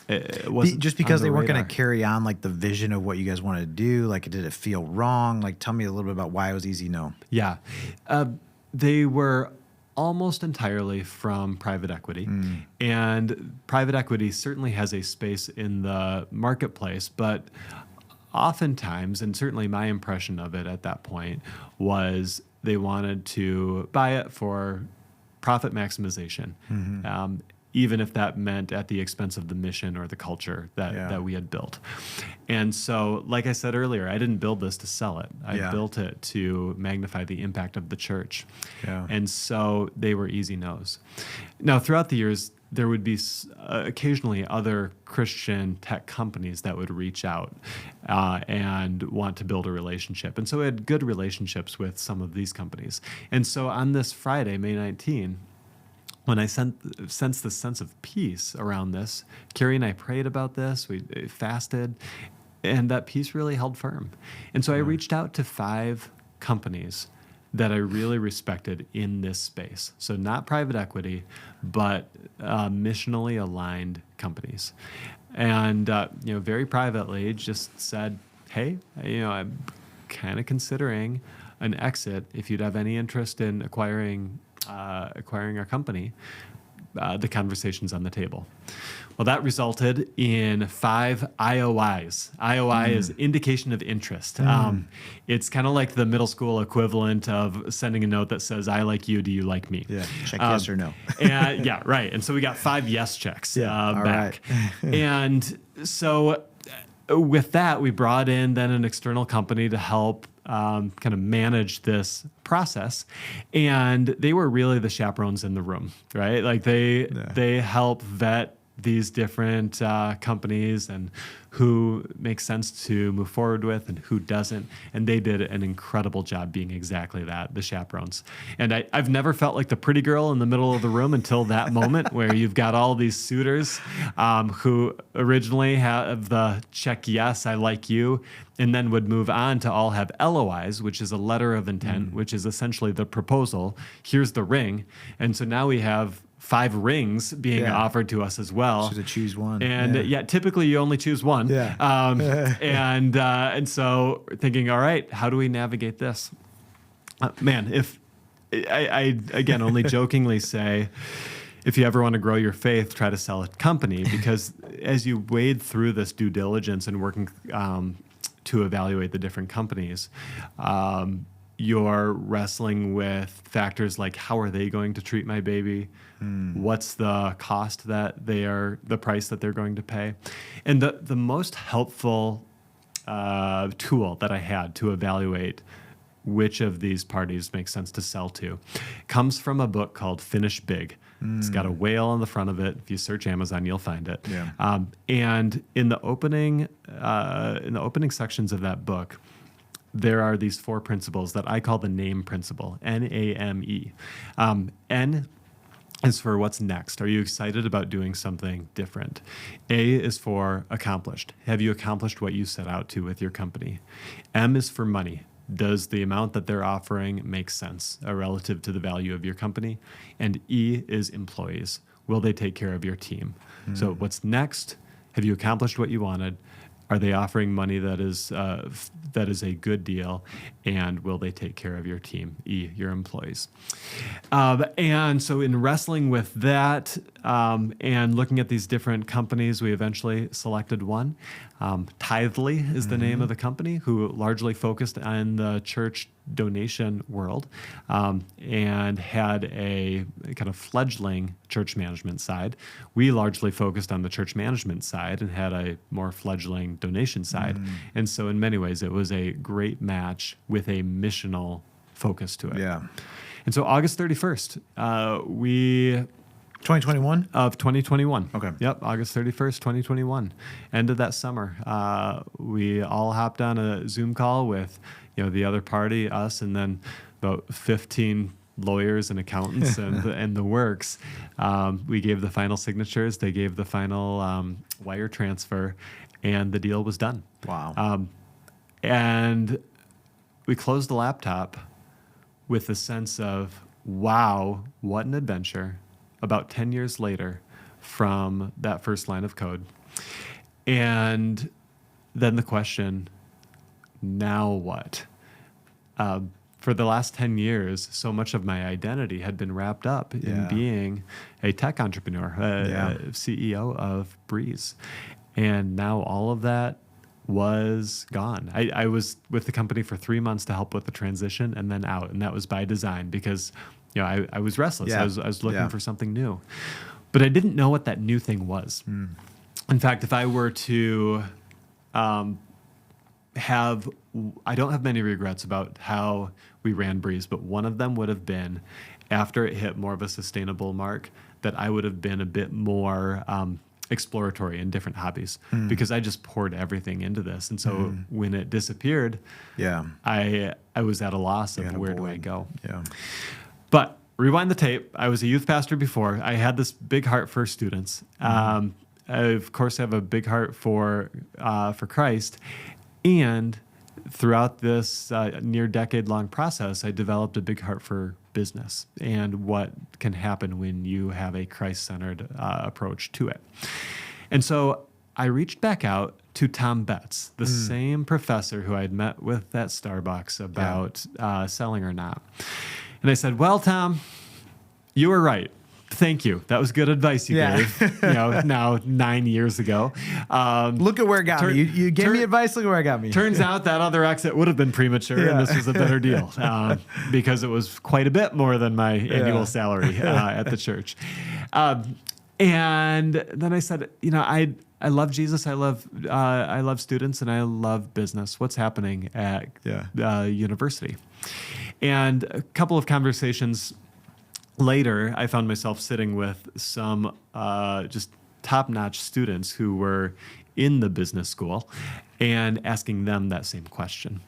It wasn't
just because
on the
they weren't going
radar.
to carry on like the vision of what you guys wanted to do. Like, did it feel wrong? Like, tell me a little bit about why it was easy no.
Yeah. They were almost entirely from private equity. And private equity certainly has a space in the marketplace, but oftentimes, and certainly my impression of it at that point, was they wanted to buy it for profit maximization. Even if that meant at the expense of the mission or the culture that we had built. And so, like I said earlier, I didn't build this to sell it. I built it to magnify the impact of the church. And so they were easy no's. Now, throughout the years, there would be occasionally other Christian tech companies that would reach out and want to build a relationship. And so I had good relationships with some of these companies. And so on this Friday, May 19, when I sensed this sense of peace around this, Carrie and I prayed about this, we fasted, and that peace really held firm. And so I reached out to 5 companies that I really respected in this space. So not private equity, but missionally aligned companies. And very privately just said, hey, I'm kind of considering an exit. If you'd have any interest in acquiring our company, the conversation's on the table. Well, that resulted in 5 IOIs. IOI is indication of interest. It's kind of like the middle school equivalent of sending a note that says, I like you, do you like me?
Yeah, check yes or no.
And, yeah, right. And so we got 5 yes checks back.
Right.
And so with that, we brought in then an external company to help kind of manage this process, and they were really the chaperones in the room, right? Like they help vet these different companies and who makes sense to move forward with and who doesn't. And they did an incredible job being exactly that, the chaperones. And I've never felt like the pretty girl in the middle of the room until that moment where you've got all these suitors who originally have the check, yes, I like you, and then would move on to all have LOIs, which is a letter of intent, which is essentially the proposal. Here's the ring. And so now we have 5 rings being offered to us as well.
Should have choose one.
And typically you only choose one.
Yeah.
And so thinking, all right, how do we navigate this? Man, if I again only jokingly say, if you ever want to grow your faith, try to sell a company, because as you wade through this due diligence and working to evaluate the different companies, you're wrestling with factors like, how are they going to treat my baby? What's the cost that the price that they're going to pay? And the most helpful tool that I had to evaluate which of these parties makes sense to sell to comes from a book called Finish Big. It's got a whale on the front of it. If you search Amazon, you'll find it.
Yeah.
And in the opening sections of that book, there are these 4 principles that I call the NAME principle, N-A-M-E. N is for what's next. Are you excited about doing something different? A is for accomplished. Have you accomplished what you set out to with your company? M is for money. Does the amount that they're offering make sense relative to the value of your company? And E is employees. Will they take care of your team? So what's next? Have you accomplished what you wanted? Are they offering money that is a good deal? And will they take care of your team? E, your employees. And so in wrestling with that and looking at these different companies, we eventually selected one. Tithely is the name of the company, who largely focused on the church donation world and had a kind of fledgling church management side. We largely focused on the church management side and had a more fledgling donation side. And so in many ways, it was a great match with a missional focus to it.
Yeah.
And so August 31st,
2021?
Of 2021.
Okay.
Yep, August 31st, 2021. End of that summer. We all hopped on a Zoom call with, the other party, us, and then about 15 lawyers and accountants and the works. We gave the final signatures. They gave the final wire transfer, and the deal was done.
Wow.
And we closed the laptop with a sense of, wow, what an adventure. About 10 years later from that first line of code. And then the question, now what? For the last 10 years, so much of my identity had been wrapped up in being a tech entrepreneur, CEO of Breeze. And now all of that was gone. I was with the company for 3 months to help with the transition and then out. And that was by design because I was restless.
Yeah.
I was looking for something new. But I didn't know what that new thing was. In fact, if I were to I don't have many regrets about how we ran Breeze, but one of them would have been after it hit more of a sustainable mark, that I would have been a bit more exploratory in different hobbies because I just poured everything into this. And so when it disappeared, I was at a loss of where do I go? Yeah. But rewind the tape. I was a youth pastor before. I had this big heart for students. I, of course, have a big heart for Christ. And throughout this near decade-long process, I developed a big heart for business and what can happen when you have a Christ-centered approach to it. And so I reached back out to Tom Betts, the same professor who I'd met with at Starbucks about selling or not. And I said, well, Tom, you were right. Thank you. That was good advice you gave, now 9 years ago.
Look at where it got me. You gave me advice. Look at where it got me.
Turns out that other exit would have been premature, and this was a better deal because it was quite a bit more than my annual salary at the church. And then I said, I love Jesus. I love students, and I love business. What's happening at university? And a couple of conversations later, I found myself sitting with some just top-notch students who were in the business school and asking them that same question.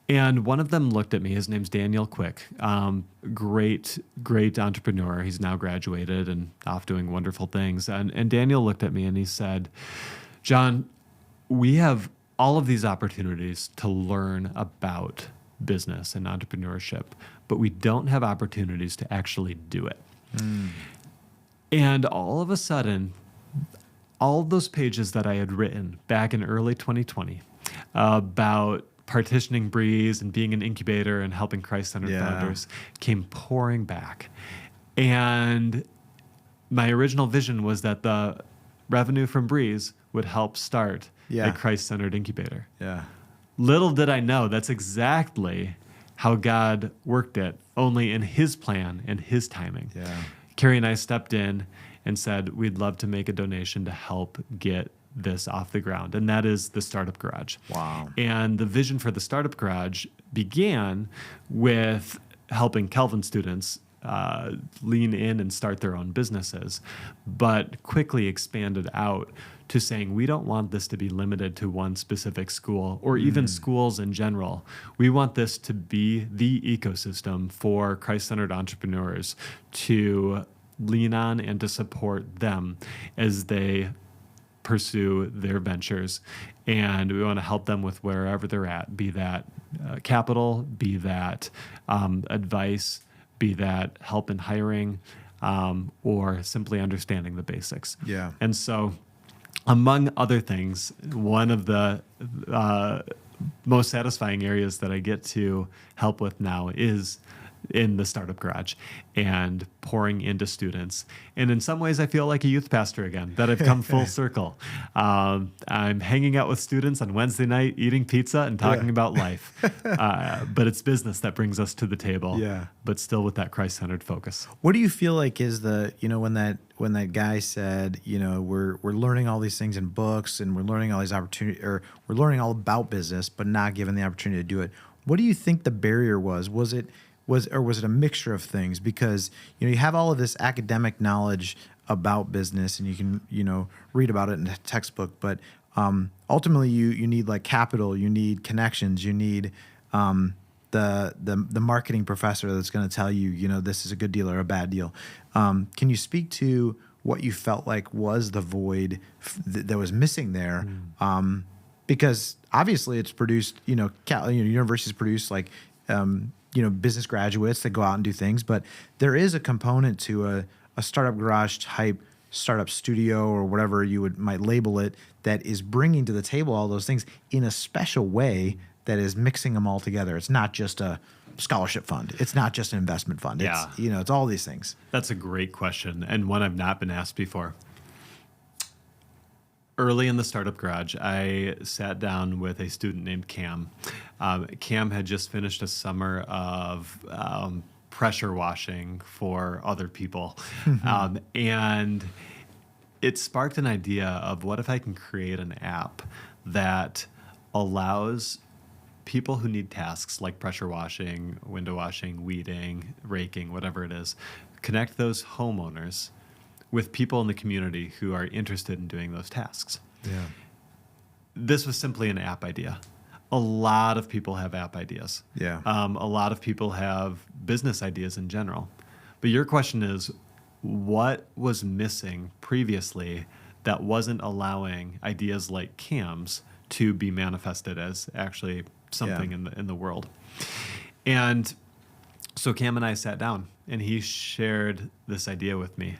And one of them looked at me. His name's Daniel Quick. Great entrepreneur. He's now graduated and off doing wonderful things. And Daniel looked at me and he said, Jon, we have all of these opportunities to learn about business and entrepreneurship, but we don't have opportunities to actually do it. And all of a sudden, all of those pages that I had written back in early 2020 about partitioning Breeze and being an incubator and helping Christ-centered founders came pouring back. And my original vision was that the revenue from Breeze would help start a Christ-centered incubator.
Yeah.
Little did I know that's exactly how God worked it, only in his plan and his timing.
Yeah.
Carrie and I stepped in and said, we'd love to make a donation to help get this off the ground. And that is the Startup Garage.
Wow.
And the vision for the Startup Garage began with helping Kelvin students lean in and start their own businesses, but quickly expanded out to saying we don't want this to be limited to one specific school or even schools in general. We want this to be the ecosystem for Christ-centered entrepreneurs to lean on and to support them as they pursue their ventures. And we want to help them with wherever they're at, be that capital, be that advice, be that help in hiring, or simply understanding the basics.
Yeah.
And so, among other things, one of the most satisfying areas that I get to help with now is in the Startup Garage and pouring into students. And in some ways, I feel like a youth pastor again, that I've come full circle. I'm hanging out with students on Wednesday night, eating pizza and talking about life. But it's business that brings us to the table, but still with that Christ-centered focus.
What do you feel like is the, when that guy said, we're learning all these things in books and we're learning all these opportunities, or we're learning all about business, but not given the opportunity to do it. What do you think the barrier was? Was it a mixture of things? Because, you have all of this academic knowledge about business and you can, read about it in a textbook, but ultimately you need like capital, you need connections, you need the marketing professor that's going to tell you, this is a good deal or a bad deal. Can you speak to what you felt like was the void that was missing there? Because obviously it's produced, universities produce like, business graduates that go out and do things, but there is a component to a Startup Garage type startup studio or whatever you might label it that is bringing to the table all those things in a special way that is mixing them all together. It's not just a scholarship fund. It's not just an investment fund.
Yeah.
It's, it's all these things.
That's a great question and one I've not been asked before. Early in the Startup Garage, I sat down with a student named Cam. Cam had just finished a summer of pressure washing for other people. And it sparked an idea of what if I can create an app that allows people who need tasks like pressure washing, window washing, weeding, raking, whatever it is, connect those homeowners with people in the community who are interested in doing those tasks.
Yeah.
This was simply an app idea. A lot of people have app ideas.
Yeah.
A lot of people have business ideas in general. But your question is, what was missing previously that wasn't allowing ideas like Cam's to be manifested as actually something in the world? And so Cam and I sat down, and he shared this idea with me.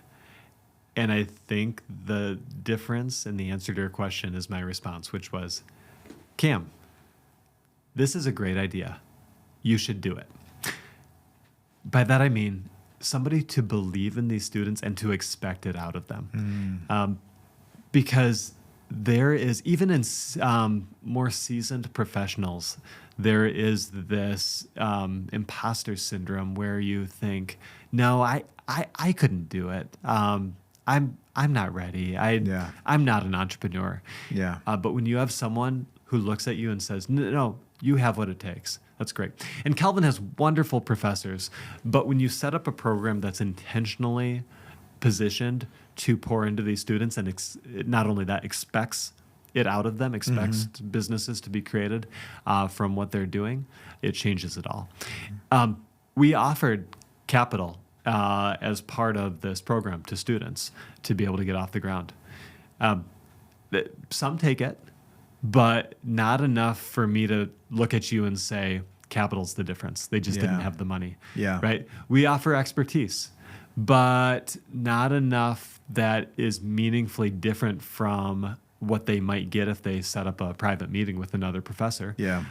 And I think the difference in the answer to your question is my response, which was, Cam, this is a great idea. You should do it. By that I mean somebody to believe in these students and to expect it out of them. Because there is, even in more seasoned professionals, there is this imposter syndrome where you think, no, I couldn't do it. I'm not ready. I'm not an entrepreneur.
Yeah.
But when you have someone who looks at you and says, no, you have what it takes. That's great. And Calvin has wonderful professors. But when you set up a program that's intentionally positioned to pour into these students and not only that, expects it out of them, expects businesses to be created from what they're doing, it changes it all. We offered capital as part of this program to students to be able to get off the ground. Some take it, but not enough for me to look at you and say, capital's the difference. They just didn't have the money.
Yeah.
Right? We offer expertise, but not enough that is meaningfully different from what they might get if they set up a private meeting with another professor.
Yeah.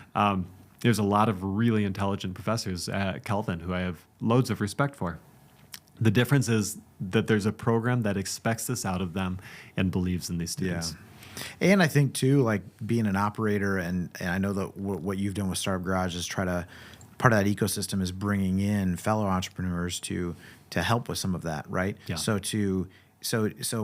There's a lot of really intelligent professors at Calvin who I have loads of respect for. The difference is that there's a program that expects this out of them and believes in these students.
Yeah. And I think too, like being an operator, and I know that what you've done with Startup Garage is try to, part of that ecosystem is bringing in fellow entrepreneurs to help with some of that, right?
Yeah.
So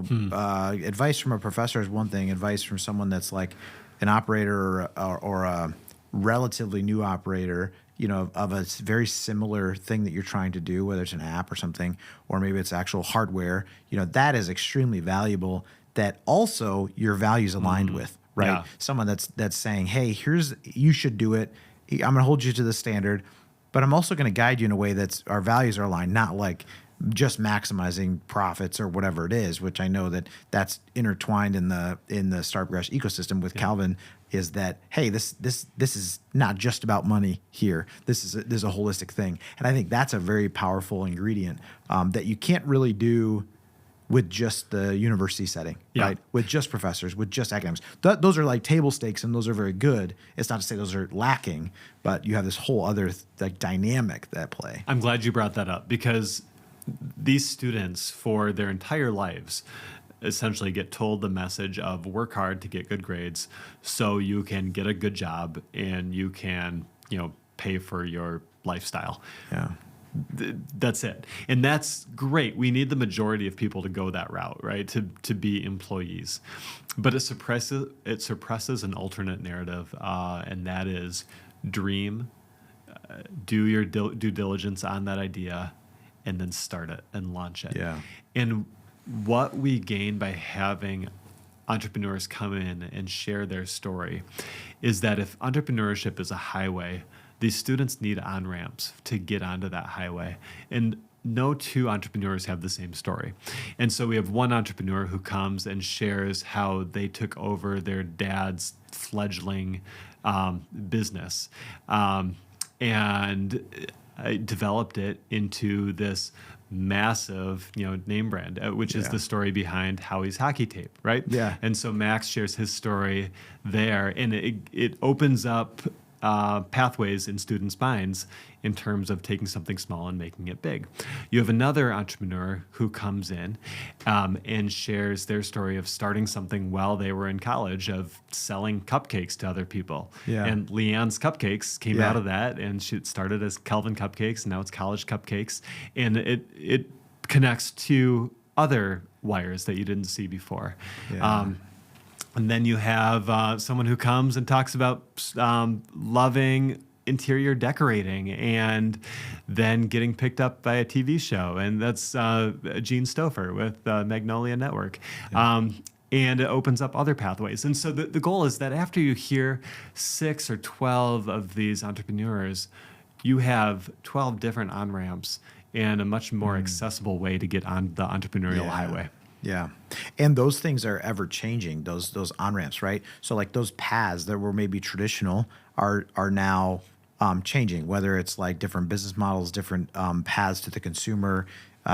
advice from a professor is one thing. Advice from someone that's like an operator or a relatively new operator, you know, of a very similar thing that you're trying to do, whether it's an app or something, or maybe it's actual hardware, you know, that is extremely valuable, that also your values aligned with, right?
Yeah.
Someone that's saying, hey, you should do it. I'm going to hold you to the standard, but I'm also going to guide you in a way that's our values are aligned, not like just maximizing profits or whatever it is, which I know that's intertwined in the Startup Garage ecosystem with Calvin, is that, hey, this is not just about money here. This is a holistic thing. And I think that's a very powerful ingredient that you can't really do with just the university setting, right? With just professors, with just academics. Those are like table stakes, and those are very good. It's not to say those are lacking, but you have this whole other like dynamic at play.
I'm glad you brought that up, because these students for their entire lives essentially get told the message of work hard to get good grades so you can get a good job and you can, you know, pay for your lifestyle.
Yeah.
That's it. And that's great. We need the majority of people to go that route, right? To be employees. But it suppresses an alternate narrative, and that is dream, do your due diligence on that idea, and then start it and launch it.
Yeah.
And what we gain by having entrepreneurs come in and share their story is that if entrepreneurship is a highway, these students need on-ramps to get onto that highway. And no two entrepreneurs have the same story. And so we have one entrepreneur who comes and shares how they took over their dad's fledgling business and developed it into this massive, you know, name brand, which is the story behind Howie's hockey tape, right?
Yeah.
And so Max shares his story there, and it opens up pathways in students' minds in terms of taking something small and making it big. You have another entrepreneur who comes in and shares their story of starting something while they were in college, of selling cupcakes to other people.
Yeah.
And Leanne's Cupcakes came out of that, and she started as Calvin Cupcakes, and now it's College Cupcakes. And it connects to other wires that you didn't see before.
Yeah.
And then you have someone who comes and talks about loving interior decorating and then getting picked up by a TV show. And that's Gene Stouffer with Magnolia Network. And it opens up other pathways. And so the goal is that after you hear 6 or 12 of these entrepreneurs, you have 12 different on-ramps and a much more accessible way to get on the entrepreneurial highway.
Yeah. And those things are ever changing, those on-ramps, right? So like those paths that were maybe traditional are now changing, whether it's like different business models, different paths to the consumer,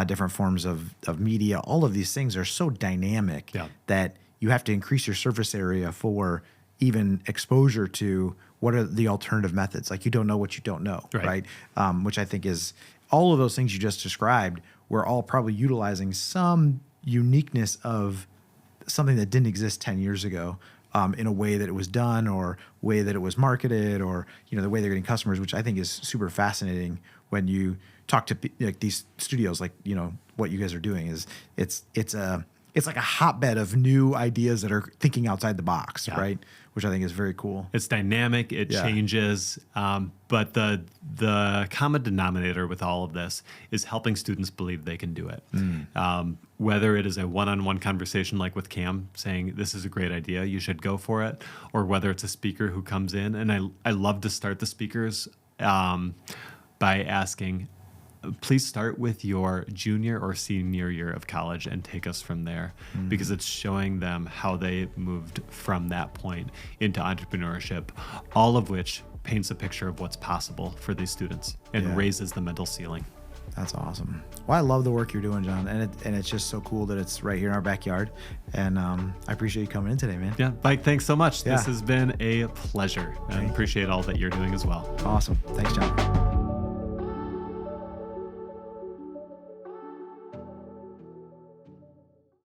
different forms of media. All of these things are so dynamic that you have to increase your surface area for even exposure to what are the alternative methods. Like you don't know what you don't know, right? Which I think is all of those things you just described, we're all probably utilizing some uniqueness of something that didn't exist 10 years ago in a way that it was done, or way that it was marketed, or, you know, the way they're getting customers, which I think is super fascinating when you talk to like these studios, like, you know, what you guys are doing is it's like a hotbed of new ideas that are thinking outside the box, right? Which I think is very cool.
It's dynamic, it changes, but the common denominator with all of this is helping students believe they can do it. Whether it is a one-on-one conversation like with Cam saying, this is a great idea, you should go for it, or whether it's a speaker who comes in. And I love to start the speakers by asking, please start with your junior or senior year of college and take us from there, because it's showing them how they moved from that point into entrepreneurship, all of which paints a picture of what's possible for these students and raises the mental ceiling.
That's awesome. Well, I love the work you're doing, John, and it's just so cool that it's right here in our backyard. And I appreciate you coming in today, man.
Yeah, Mike, thanks so much.
Yeah.
This has been a pleasure. I appreciate all that you're doing as well.
Awesome. Thanks, John.